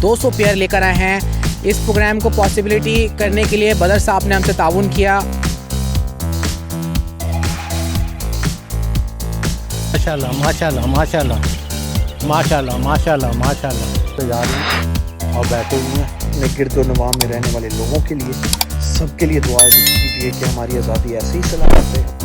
200 pair लेकर आए हैं। इस प्रोग्राम को पॉसिबिलिटी करने के लिए बदर साहब ने हमसे ताउन किया। माशाल्लाह माशाल्लाह माशाल्लाह माशाल्लाह माशाल्लाह माशाल्लाह तो जा रहे हैं और बैठे हुए हैं। अपने गिरदोनवा में रहने वाले लोगों के लिए, सबके लिए दुआ कीजिए कि हमारी आज़ादी ऐसे ही सलामत रहे।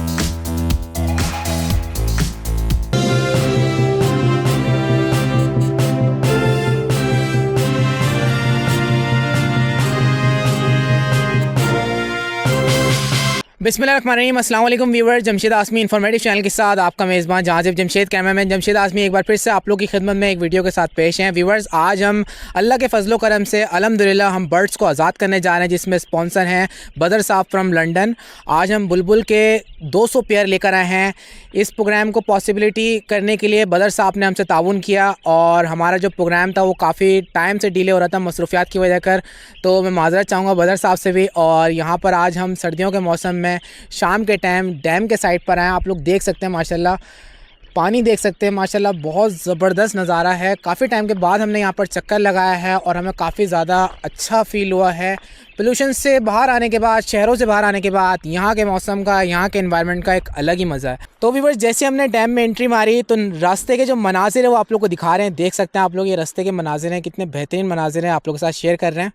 बिस्मिल्लाहिर्रहमानिर्रहीम, अस्सलाम वालेकुम व्यूअर। जमशेद आसमी इन्फॉर्मेटिव चैनल के साथ आपका मेज़बान जहाज़िब जमशेद, कैमरामैन जमशेद आसमी एक बार फिर से आप लोग की खिदमत में एक वीडियो के साथ पेश हैं। व्यूअर्स, आज हम अल्लाह के फजलो करम से अल्हम्दुलिल्लाह हम बर्ड्स को आज़ाद करने जा रहे हैं, जिसमें स्पॉन्सर हैं बदर साहब फ्रॉम लंदन। आज हम बुलबुल के 200 पेयर लेकर आए हैं। इस प्रोग्राम को पॉसिबिलिटी करने के लिए बदर साहब ने हमसे ताउन किया और हमारा जो प्रोग्राम था वो काफ़ी टाइम से डिले हो रहा था मसरूफियात की वजह कर, तो मैं माज़रत चाहूँगा बदर साहब से भी। और यहाँ पर आज हम सर्दियों के मौसम में शाम के टाइम डैम के साइड पर आए। आप लोग देख सकते हैं माशाल्लाह, पानी देख सकते हैं माशाल्लाह, बहुत ज़बरदस्त नज़ारा है। काफ़ी टाइम के बाद हमने यहाँ पर चक्कर लगाया है और हमें काफ़ी ज़्यादा अच्छा फ़ील हुआ है। पोल्यूशन से बाहर आने के बाद, शहरों से बाहर आने के बाद यहाँ के मौसम का, यहाँ के एनवायरनमेंट का एक अलग ही मज़ा है। तो व्यूअर्स, जैसे हमने डैम में एंट्री मारी तो रास्ते के जो मनाजिर है वो आप लोग को दिखा रहे हैं। देख सकते हैं आप लोग, ये रास्ते के मनाजिर हैं, कितने बेहतरीन मनाजिर हैं, आप लोगों के साथ शेयर कर रहे हैं।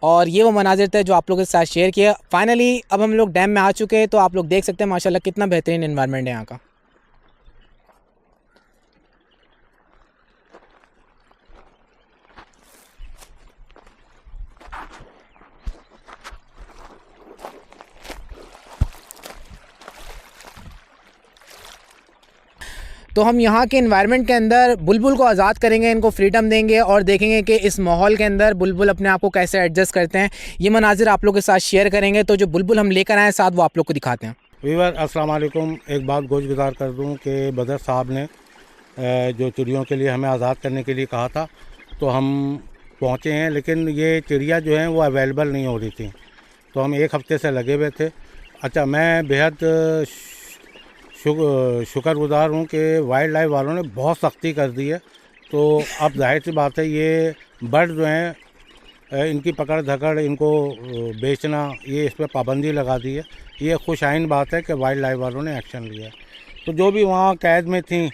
और ये वो मनाजिर थे जो आप लोगों के साथ शेयर किया। फाइनली अब हम लोग डैम में आ चुके हैं, तो आप लोग देख सकते हैं माशाल्लाह कितना बेहतरीन एनवायरनमेंट है यहाँ का। तो हम यहाँ के एनवायरनमेंट के अंदर बुलबुल को आज़ाद करेंगे, इनको फ्रीडम देंगे और देखेंगे कि इस माहौल के अंदर बुलबुल अपने आप को कैसे एडजस्ट करते हैं। ये मनाजिर आप लोगों के साथ शेयर करेंगे। तो जो बुलबुल हम लेकर आए साथ, वो आप लोग को दिखाते हैं। वीवर अस्सलाम वालेकुम। एक बात गोशगुजार कर दूं कि बदर साहब ने जो चिड़ियों के लिए हमें आज़ाद करने के लिए कहा था, तो हम पहुँचे हैं, लेकिन ये चिड़िया जो हैं वो अवेलेबल नहीं हो रही थी, तो हम एक हफ़्ते से लगे हुए थे। अच्छा, मैं बेहद शुक्रगुजार हूँ कि वाइल्ड लाइफ वालों ने बहुत सख्ती कर दी है। तो अब जाहिर सी बात है, ये बर्ड जो हैं इनकी पकड़ धकड़, इनको बेचना, ये इस पर पाबंदी लगा दी है। ये खुशाइन बात है कि वाइल्ड लाइफ वालों ने एक्शन लिया है। तो जो भी वहाँ कैद में थी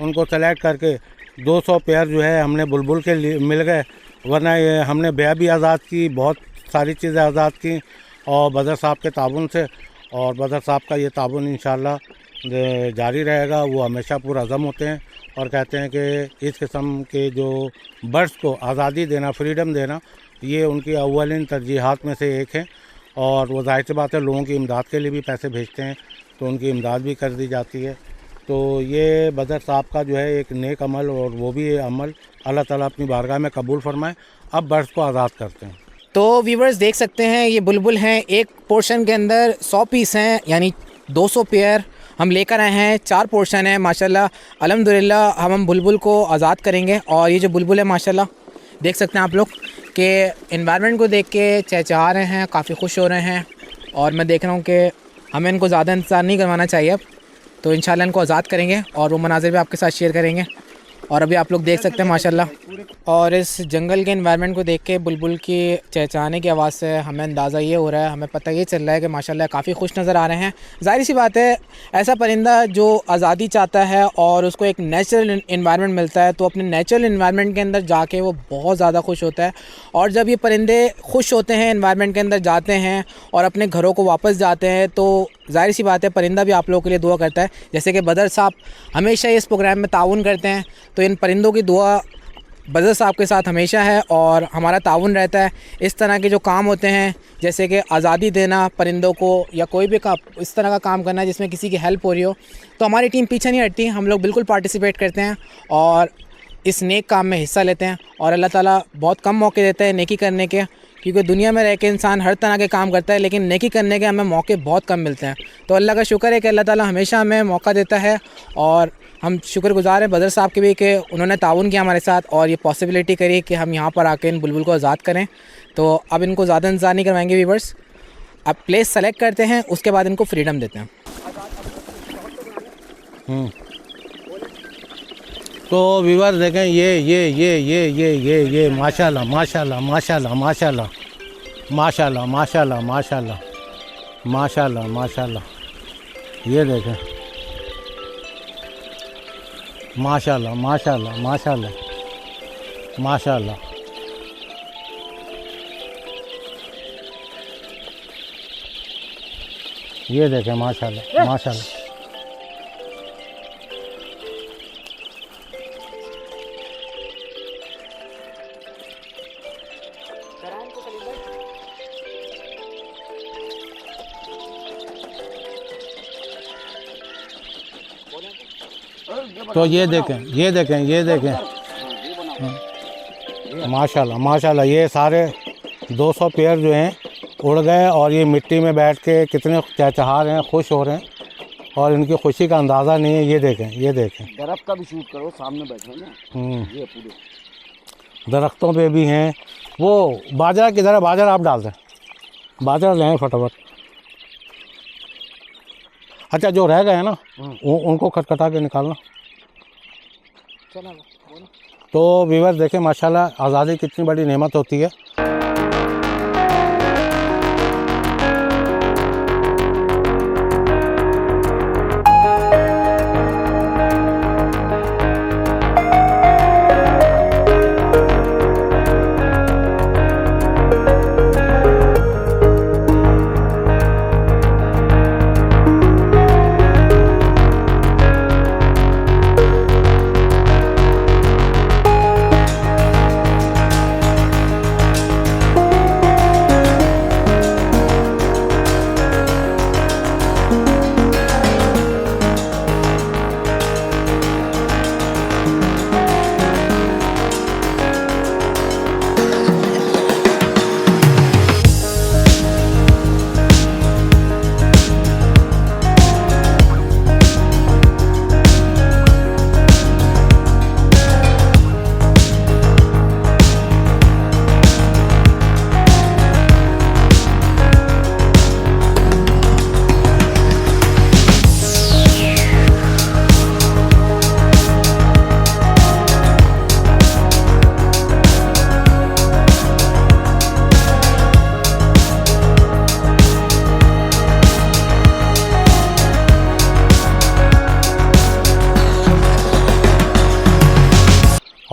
उनको सेलेक्ट करके 200 पेयर जो है हमने बुलबुल के लिए मिल गए, वरना ये हमने बेया भी आज़ाद की, बहुत सारी चीज़ें आज़ाद की और बदर साहब के ताउन से। और बदर साहब का ये ताउन इंशाल्लाह जारी रहेगा। वो हमेशा पुरअज़म होते हैं और कहते हैं कि इस किस्म के जो बर्ड्स को आज़ादी देना, फ्रीडम देना, ये उनकी अव्वलिन तरजीहात में से एक है। और वो ज़ाहिर सी बात है लोगों की इमदाद के लिए भी पैसे भेजते हैं, तो उनकी इमदाद भी कर दी जाती है। तो ये बदर साहब का जो है एक नेक अमल, और वो भी ये अमल अल्लाह ताला अपनी बारगाह में कबूल फरमाए। अब बर्ड्स को आज़ाद करते हैं। तो व्यूवर्स देख सकते हैं ये बुलबुल हैं, एक पोर्शन के अंदर 100 पीस हैं, यानी 200 पेयर हम लेकर आए हैं। 4 पोर्शन है माशाल्लाह। अल्हम्दुलिल्लाह हम बुलबुल को आज़ाद करेंगे। और ये जो बुलबुल है माशाल्लाह देख सकते हैं आप लोग कि एनवायरनमेंट को देख के चहचहा रहे हैं, काफ़ी खुश हो रहे हैं। और मैं देख रहा हूँ कि हमें इनको ज़्यादा इंतज़ार नहीं करवाना चाहिए अब, तो इंशाल्लाह इनको आज़ाद करेंगे और वो मनाज़िर भी आपके साथ शेयर करेंगे। और अभी आप लोग देख सकते हैं माशाल्लाह। और इस जंगल के एनवायरनमेंट को देख के बुलबुल की चहचहाने की आवाज़ से हमें अंदाज़ा ये हो रहा है, हमें पता ये चल रहा है कि माशाल्लाह काफ़ी खुश नज़र आ रहे हैं। ज़ाहिर सी बात है, ऐसा परिंदा जो आज़ादी चाहता है और उसको एक नेचुरल एनवायरनमेंट मिलता है, तो अपने नेचुरल एनवायरनमेंट के अंदर जाके वो बहुत ज़्यादा खुश होता है। और जब ये परिंदे खुश होते हैं, एनवायरनमेंट के अंदर जाते हैं और अपने घरों को वापस जाते हैं, तो ज़ाहिर सी बात है परिंदा भी आप लोगों के लिए दुआ करता है। जैसे कि बदर साहब हमेशा इस प्रोग्राम में ताउन करते हैं, तो इन परिंदों की दुआ बदर साहब के साथ हमेशा है और हमारा ताउन रहता है। इस तरह के जो काम होते हैं, जैसे कि आज़ादी देना परिंदों को, या कोई भी काम इस तरह का काम करना जिसमें किसी की हेल्प हो रही हो, तो हमारी टीम पीछे नहीं हटती। हम लोग बिल्कुल पार्टिसिपेट करते हैं और इस नेक काम में हिस्सा लेते हैं। और अल्लाह ताला बहुत कम मौके देता है नेकी करने के, क्योंकि दुनिया में रह के इंसान हर तरह के काम करता है, लेकिन नेकी करने के हमें मौके बहुत कम मिलते हैं। तो अल्लाह का शुक्र है कि अल्लाह ताला हमेशा हमें मौका देता है और हम शुक्रगुज़ार हैं बदर साहब के भी कि उन्होंने ताउन किया हमारे साथ और ये पॉसिबिलिटी करी कि हम यहाँ पर आके इन बुलबुल को आज़ाद करें। तो अब इनको ज़्यादा इंतज़ार नहीं करवाएंगे व्यूवर्स, अब प्लेस सेलेक्ट करते हैं, उसके बाद इनको फ्रीडम देते हैं। तो व्यूअर्स देखें, ये माशाल्लाह माशाल्लाह माशाल्लाह माशाल्लाह माशाल्लाह माशाल्लाह माशाल्लाह माशाल्लाह माशाल्लाह, ये देखें माशाल्लाह माशाल्लाह माशाल्लाह माशाल्लाह। ये देखें माशाल्लाह माशाल्लाह। तो ये देखें माशाल्लाह माशाल्लाह, ये सारे 200 पेयर जो हैं उड़ गए और ये मिट्टी में बैठ के कितने चहचहा रहे हैं, खुश हो रहे हैं और इनकी खुशी का अंदाज़ा नहीं है। ये देखें दरख्त का भी शूट करो, सामने बैठे ना, ये पूरे दरख्तों पे भी हैं। वो बाजरा किधर है? बाजरा आप डाल दें, बाजरा लें फटाफट। अच्छा, जो रह गए हैं ना उनको खटखटा के निकालना। तो व्यूअर्स देखें माशाल्लाह आज़ादी कितनी बड़ी नेमत होती है।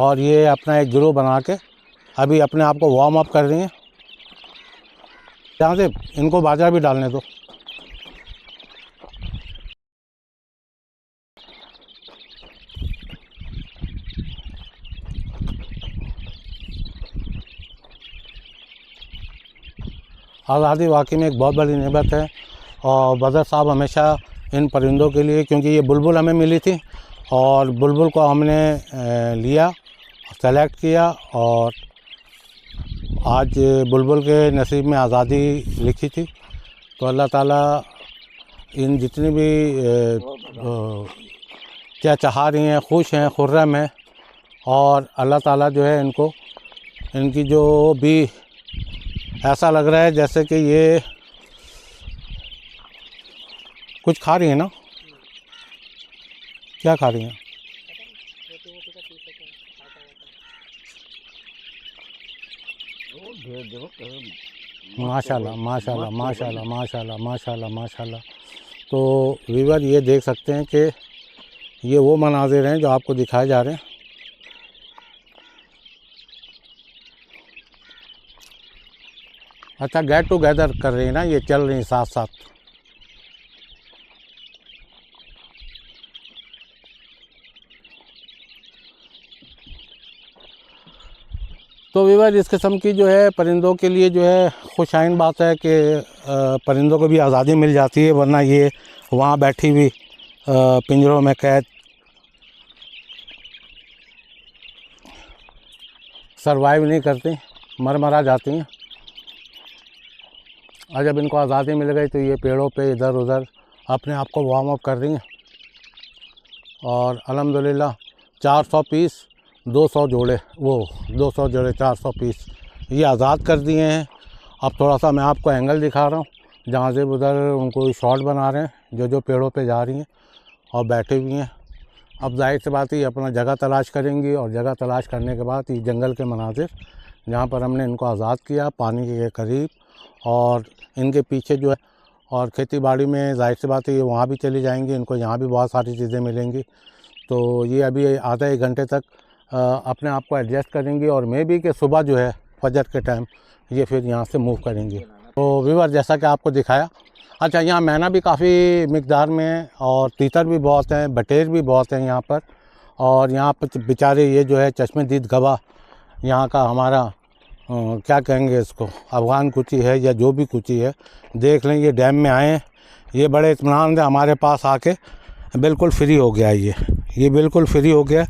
और ये अपना एक ग्रुप बना के अभी अपने आप को वार्म अप कर रही हैं। यहाँ से इनको बाजरा भी डालने दो। आज़ादी वाकई में एक बहुत बड़ी नेमत है। और बदर साहब हमेशा इन परिंदों के लिए, क्योंकि ये बुलबुल हमें मिली थी और बुलबुल को हमने लिया, सेलेक्ट किया और आज बुलबुल के नसीब में आज़ादी लिखी थी। तो अल्लाह ताला इन जितनी भी क्या चाह रही हैं, खुश हैं, खुर्रम हैं, और अल्लाह ताला जो है इनको, इनकी जो भी ऐसा लग रहा है जैसे कि ये कुछ खा रही है ना, क्या खा रही हैं? माशाल्लाह माशाल्लाह माशाल्लाह माशाल्लाह माशाल्लाह माशाल्लाह। तो व्यूअर ये देख सकते हैं कि ये वो मनाजिर हैं जो आपको दिखाए जा रहे हैं। अच्छा, गेट टुगेदर कर रही है ना, ये चल रही हैं साथ साथ। तो व्यूअर इस किस्म की जो है परिंदों के लिए जो है खुशाइन बात है कि परिंदों को भी आज़ादी मिल जाती है, वरना ये वहाँ बैठी हुई पिंजरों में कैद सरवाइव नहीं करती, मर जाती हैं। और जब इनको आज़ादी मिल गई तो ये पेड़ों पे इधर उधर अपने आप को वार्म अप कर रही हैं। और अल्हम्दुलिल्लाह 400 पीस 200 जोड़े, वो 200 जोड़े 400 पीस ये आज़ाद कर दिए हैं। अब थोड़ा सा मैं आपको एंगल दिखा रहा हूँ जहाँ से उधर उनको शॉट बना रहे हैं जो पेड़ों पे जा रही हैं और बैठे हुई हैं। अब जाहिर सी बात है ये अपना जगह तलाश करेंगी, और जगह तलाश करने के बाद ये जंगल के मनाजिर जहाँ पर हमने इनको आज़ाद किया पानी के करीब, और इनके पीछे जो है, और खेती बाड़ी में जाहिर सी बात है ये वहाँ भी चली जाएंगी, इनको यहाँ भी बहुत सारी चीज़ें मिलेंगी। तो ये अभी आधा एक घंटे तक अपने आप को एडजस्ट करेंगी, और मे भी कि सुबह जो है फजर के टाइम ये फिर यहाँ से मूव करेंगी। तो व्यूअर जैसा कि आपको दिखाया, अच्छा यहाँ मैना भी काफ़ी मिकदार में है, और तीतर भी बहुत हैं, बटेर भी बहुत हैं यहाँ पर। और यहाँ पर बेचारे ये जो है चश्मदीद गवाह यहाँ का हमारा क्या कहेंगे इसको, अफ़गान कुची है या जो भी कुची है, देख लें ये डैम में आए हैं, ये बड़े इत्मीनान से हमारे पास आके बिल्कुल फ्री हो गया। ये बिल्कुल फ्री हो गया।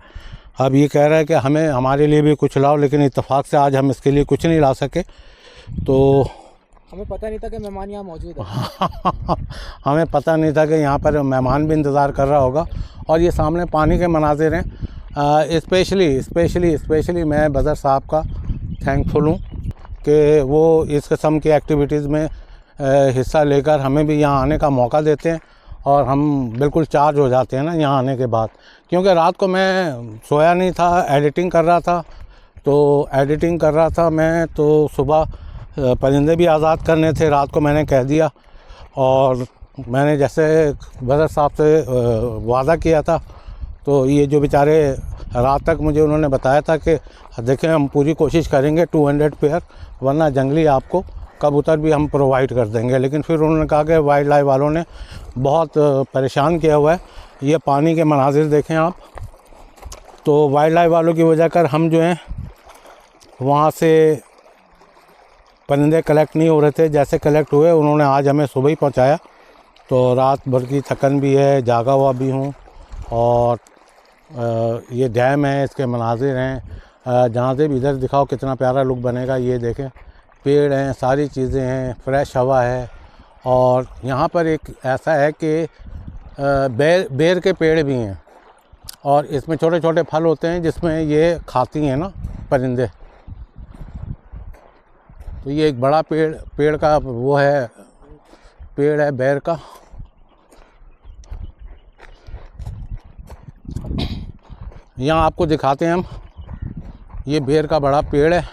अब ये कह रहा है कि हमें हमारे लिए भी कुछ लाओ, लेकिन इत्तेफाक से आज हम इसके लिए कुछ नहीं ला सके। तो हमें पता नहीं था कि मेहमान यहाँ मौजूद है। हमें पता नहीं था कि यहाँ पर मेहमान भी इंतज़ार कर रहा होगा। और ये सामने पानी के मनाजिर हैं। स्पेशली मैं बदर साहब का थैंकफुल हूँ कि वो इस किस्म की एक्टिविटीज़ में हिस्सा लेकर हमें भी यहाँ आने का मौका देते हैं, और हम बिल्कुल चार्ज हो जाते हैं ना यहाँ आने के बाद। क्योंकि रात को मैं सोया नहीं था, एडिटिंग कर रहा था मैं, तो सुबह परिंदे भी आज़ाद करने थे, रात को मैंने कह दिया। और मैंने जैसे बदर साहब से वादा किया था, तो ये जो बेचारे रात तक मुझे उन्होंने बताया था कि देखें हम पूरी कोशिश करेंगे 200 पेयर, वरना जंगली आपको कबूतर भी हम प्रोवाइड कर देंगे। लेकिन फिर उन्होंने कहा कि वाइल्ड लाइफ वालों ने बहुत परेशान किया हुआ है। ये पानी के मनाजिर देखें आप, तो वाइल्ड लाइफ वालों की वजह कर हम जो हैं वहाँ से परिंदे कलेक्ट नहीं हो रहे थे। जैसे कलेक्ट हुए उन्होंने आज हमें सुबह ही पहुँचाया। तो रात भर की थकन भी है, जागा हुआ भी हूँ। और ये डैम है, इसके मनाजिर हैं, जहाँ से भी इधर दिखाओ कितना प्यारा लुक बनेगा। ये देखें पेड़ हैं, सारी चीज़ें हैं, फ्रेश हवा है। और यहाँ पर एक ऐसा है कि बेर के पेड़ भी हैं, और इसमें छोटे छोटे फल होते हैं जिसमें ये खाती हैं ना परिंदे। तो ये एक बड़ा पेड़ का वो है, पेड़ है बेर का। यहाँ आपको दिखाते हैं हम, ये बेर का बड़ा पेड़ है।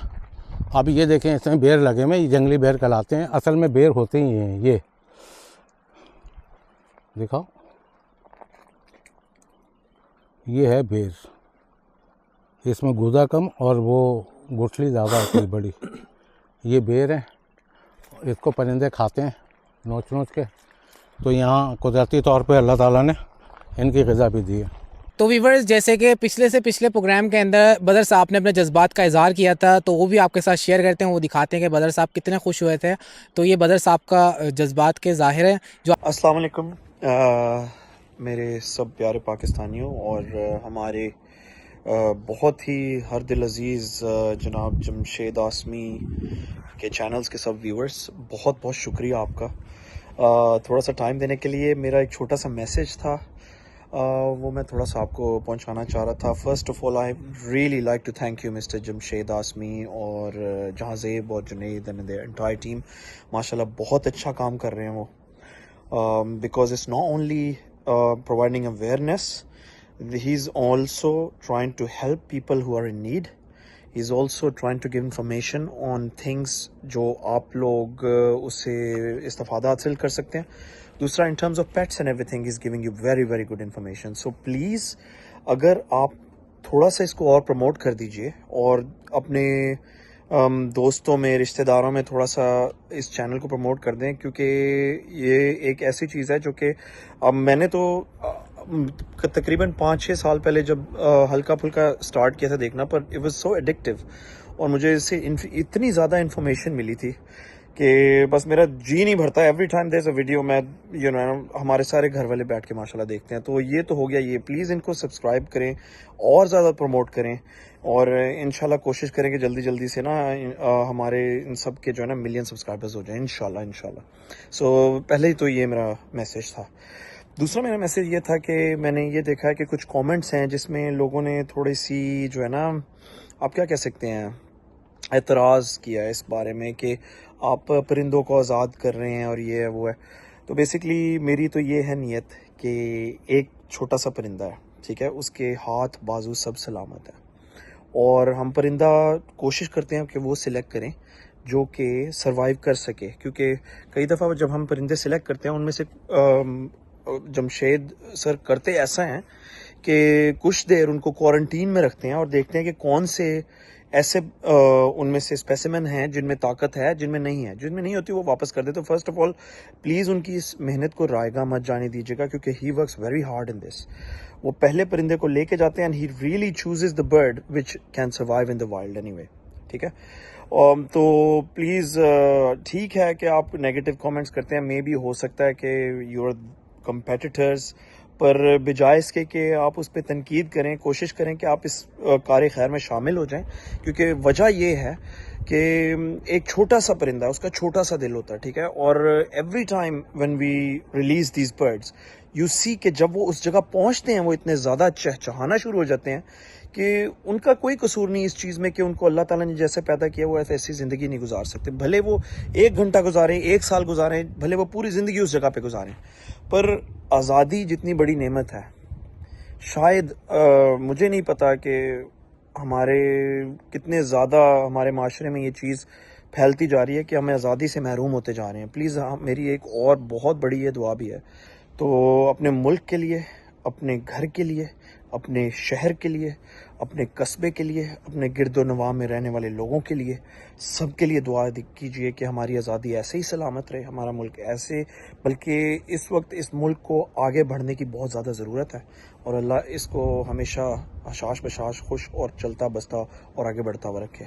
अब ये देखें इसमें बेर लगे हुए, ये जंगली बेर कहलाते हैं। असल में बेर होते ही हैं, ये दिखाओ, ये है बेर। इसमें गूदा कम और वो गुठली ज़्यादा होती है बड़ी। ये बेर है, इसको परिंदे खाते हैं नोच के। तो यहाँ कुदरती तौर पे अल्लाह ताला ने इनकी ग़िज़ा भी दी है। तो वीवर्स, जैसे कि पिछले से पिछले प्रोग्राम के अंदर बदर साहब ने अपने जज्बात का इजहार किया था, तो वो भी आपके साथ शेयर करते हैं, वो दिखाते हैं कि बदर साहब कितने खुश हुए थे। तो ये बदर साहब का जज्बात के ज़ाहिर है जो अस्सलाम वालेकुम मेरे सब प्यारे पाकिस्तानियों और हमारे बहुत ही हर दिल अजीज़ जनाब जमशेद आसमी के चैनल्स के सब व्यूअर्स, बहुत बहुत शुक्रिया आपका थोड़ा सा टाइम देने के लिए। मेरा एक छोटा सा मैसेज था, वो मैं थोड़ा सा आपको पहुंचाना चाह रहा था। First of all I really like to thank you mister Jamshed Aasmi और जहाज़ेब और Junaid and the entire team. माशाल्लाह बहुत अच्छा काम कर रहे हैं वो, because it's not only providing awareness, he's also trying to help people who are in need. He's also trying to give information on things जो आप लोग उससे इस्तेफादा हासिल कर सकते हैं। दूसरा, in terms of pets and everything, he's giving you very very good information. So please, अगर आप थोड़ा सा इसको और प्रमोट कर दीजिए और अपने दोस्तों में, रिश्तेदारों में थोड़ा सा इस चैनल को प्रमोट कर दें, क्योंकि ये एक ऐसी चीज़ है जो कि अब मैंने तो तकरीबन 5-6 साल पहले जब हल्का फुल्का स्टार्ट किया था देखना, पर इट वाज सो एडिक्टिव और मुझे इससे इतनी ज़्यादा इन्फॉर्मेशन मिली थी कि बस मेरा जी नहीं भरता। Every time there is a video, मैं हमारे सारे घर वाले बैठ के माशाल्लाह देखते हैं। तो ये तो हो गया ये, प्लीज़ इनको सब्सक्राइब करें और ज़्यादा प्रमोट करें और इंशाल्लाह कोशिश करें कि जल्दी जल्दी से ना हमारे इन सब के जो है ना मिलियन सब्सक्राइबर्स हो जाए इंशाल्लाह। सो पहले ही तो ये मेरा मैसेज था। दूसरा मेरा मैसेज ये था कि मैंने ये देखा है कि कुछ कमेंट्स हैं जिसमें लोगों ने थोड़ी सी जो है ना, आप क्या कह सकते हैं, एतराज़ किया है इस बारे में कि आप परिंदों को आज़ाद कर रहे हैं और ये है वो है। तो बेसिकली मेरी तो ये है नीयत कि एक छोटा सा परिंदा है, ठीक है, उसके हाथ बाजू सब सलामत है और हम परिंदा कोशिश करते हैं कि वो सिलेक्ट करें जो कि सरवाइव कर सके, क्योंकि कई दफ़ा जब हम परिंदे सिलेक्ट करते हैं उनमें से जमशेद सर करते ऐसा हैं कि कुछ देर उनको क्वारंटीन में रखते हैं और देखते हैं कि कौन से ऐसे उनमें से स्पेसिमेन हैं जिनमें ताकत है, जिनमें नहीं है। जिनमें नहीं होती वो वापस कर देते। तो फर्स्ट ऑफ ऑल प्लीज़ उनकी इस मेहनत को रायगा मत जाने दीजिएगा, क्योंकि he works very hard in this. वो पहले परिंदे को लेके जाते हैं and he really chooses the bird which can survive in the wild anyway, ठीक है। तो प्लीज़ ठीक है कि आप नेगेटिव कमेंट्स करते हैं, मे बी हो सकता है कि यूर कंपेटिटर्स, पर बजाय इसके कि आप उस पर तनकीद करें, कोशिश करें कि आप इस कार खैर में शामिल हो जाएं, क्योंकि वजह ये है कि एक छोटा सा परिंदा, उसका छोटा सा दिल होता है, ठीक है। और every time when we release these birds you see कि जब वो उस जगह पहुंचते हैं वो इतने ज़्यादा चहचहाना शुरू हो जाते हैं कि उनका कोई कसूर नहीं इस चीज़ में कि उनको अल्लाह ताला ने जैसे पैदा किया वो ऐसी ज़िंदगी नहीं गुजार सकते। भले वो 1 घंटा गुजारें, 1 साल गुजारें, भले वो पूरी ज़िंदगी उस जगह पे गुजारें, पर आज़ादी जितनी बड़ी नेमत है, शायद मुझे नहीं पता कि हमारे कितने ज़्यादा हमारे माशरे में ये चीज़ फैलती जा रही है कि हमें आज़ादी से महरूम होते जा रहे हैं। प्लीज़ मेरी एक और बहुत बड़ी ये दुआ भी है, तो अपने मुल्क के लिए, अपने घर के लिए, अपने शहर के लिए, अपने कस्बे के लिए, अपने गिरदो नवाह में रहने वाले लोगों के लिए, सब के लिए दुआ कीजिए कि हमारी आज़ादी ऐसे ही सलामत रहे, हमारा मुल्क ऐसे, बल्कि इस वक्त इस मुल्क को आगे बढ़ने की बहुत ज़्यादा ज़रूरत है और अल्लाह इसको हमेशा हशाश बशाश खुश और चलता बसता और आगे बढ़ता हुआ रखे।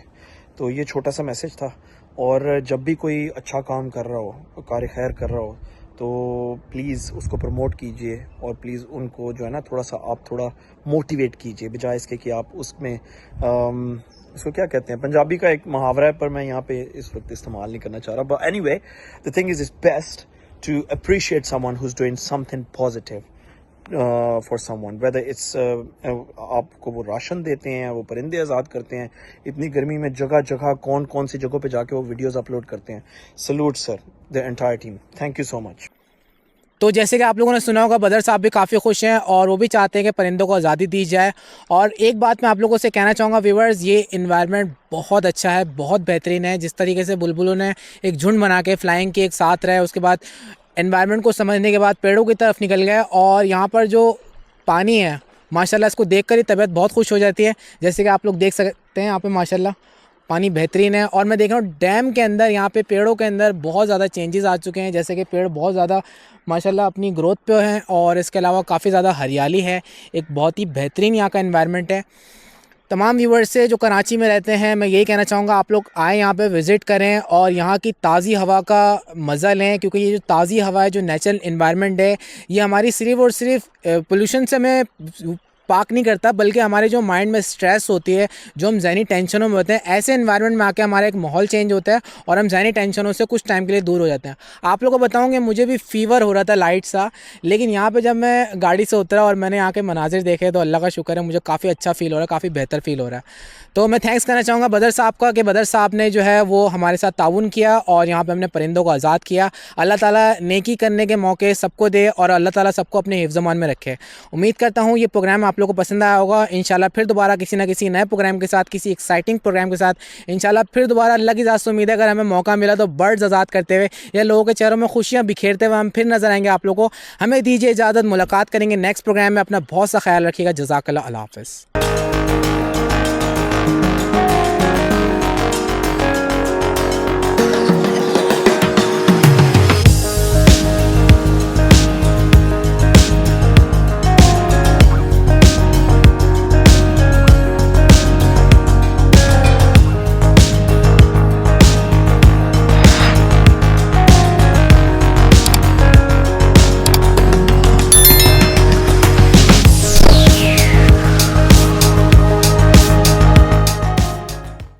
तो ये छोटा सा मैसेज था। और जब भी कोई अच्छा काम कर रहा हो, कार खैर कर रहा हो, तो प्लीज़ उसको प्रमोट कीजिए और प्लीज़ उनको जो है ना थोड़ा सा आप थोड़ा मोटिवेट कीजिए, बजाय इसके कि आप उसमें उसको क्या कहते हैं, पंजाबी का एक मुहावरा है पर मैं यहाँ पे इस वक्त इस्तेमाल नहीं करना चाह रहा। But anyway, the thing is best to appreciate someone who is doing something positive for someone, whether it's आपको वो राशन देते हैं, वो परिंदे आज़ाद करते हैं, इतनी गर्मी में जगह जगह कौन कौन सी जगहों पे जाके वो वीडियोस अपलोड करते हैं। Salute sir, the entire team, thank you so much. तो जैसे कि आप लोगों ने सुना होगा, बदर साहब भी काफ़ी खुश हैं और वो भी चाहते हैं कि परिंदों को आज़ादी दी जाए। और एक बात मैं आप लोगों से कहना चाहूँगा व्यूअर्स, ये इन्वायरमेंट बहुत अच्छा है, बहुत बेहतरीन है। जिस तरीके से बुलबुलों ने एक झुंड बना के फ्लाइंग की एक साथ रहे, उसके बाद एनवायरनमेंट को समझने के बाद पेड़ों की तरफ निकल गए और यहाँ पर जो पानी है माशाल्लाह इसको देखकर ही तबीयत बहुत खुश हो जाती है। जैसे कि आप लोग देख सकते हैं यहाँ पे माशाल्लाह पानी बेहतरीन है। और मैं देख रहा हूँ डैम के अंदर यहाँ पे पेड़ों के अंदर बहुत ज़्यादा चेंजेस आ चुके हैं, जैसे कि पेड़ बहुत ज़्यादा माशाल्लाह अपनी ग्रोथ पे हैं और इसके अलावा काफ़ी ज़्यादा हरियाली है। एक बहुत ही बेहतरीन यहाँ का एनवायरनमेंट है। तमाम व्यूवर्स से जो कराची में रहते हैं मैं यही कहना चाहूँगा, आप लोग आए यहाँ पे विज़िट करें और यहाँ की ताज़ी हवा का मज़ा लें, क्योंकि ये जो ताज़ी हवा है, जो नेचुरल एनवायरनमेंट है, ये हमारी सिर्फ़ और सिर्फ पोल्यूशन से हमें पाक नहीं करता, बल्कि हमारे जो माइंड में स्ट्रेस होती है, जो हम ज़हनी टेंशनों में होते हैं, ऐसे एनवायरनमेंट में आके हमारा एक माहौल चेंज होता है और हम ज़हनी टेंशनों से कुछ टाइम के लिए दूर हो जाते हैं। आप लोगों को बताऊँगे मुझे भी फ़ीवर हो रहा था लाइट सा, लेकिन यहाँ पे जब मैं गाड़ी से उतरा और मैंने यहाँ के मनाजिर देखे तो अल्लाह का शुक्र है, मुझे काफ़ी अच्छा फ़ील हो रहा है, काफ़ी बेहतर फ़ील हो रहा है। तो मैं थैंक्स करना चाहूँगा बदर साहब का कि बदर साहब ने जो है वो हमारे साथ ताउन किया और यहाँ पे हमने परिंदों को आज़ाद किया। अल्लाह ताला नेकी करने के मौके सबको दे और अल्लाह ताला सबको अपने हिफ्ज़-ए-मान में रखे। उम्मीद करता हूँ ये प्रोग्राम आप लोगों को पसंद आया होगा। इंशाल्लाह फिर दोबारा किसी न किसी नए प्रोग्राम के साथ, किसी एक्साइटिंग प्रोग्राम के साथ इंशाल्लाह फिर दोबारा अल्लाह की ज़ात से उम्मीद है अगर हमें मौका मिला तो बर्ड्स आज़ाद करते हुए या लोगों के चेहरों में खुशियाँ बिखेरते हुए हम फिर नज़र आएंगे आप लोगों को। हमें दीजिए इजाज़त, मुलाकात करेंगे नेक्स्ट प्रोग्राम में। अपना बहुत सा ख्याल रखिएगा। जज़ाकल्लाह, अल्लाह हाफ़िज़।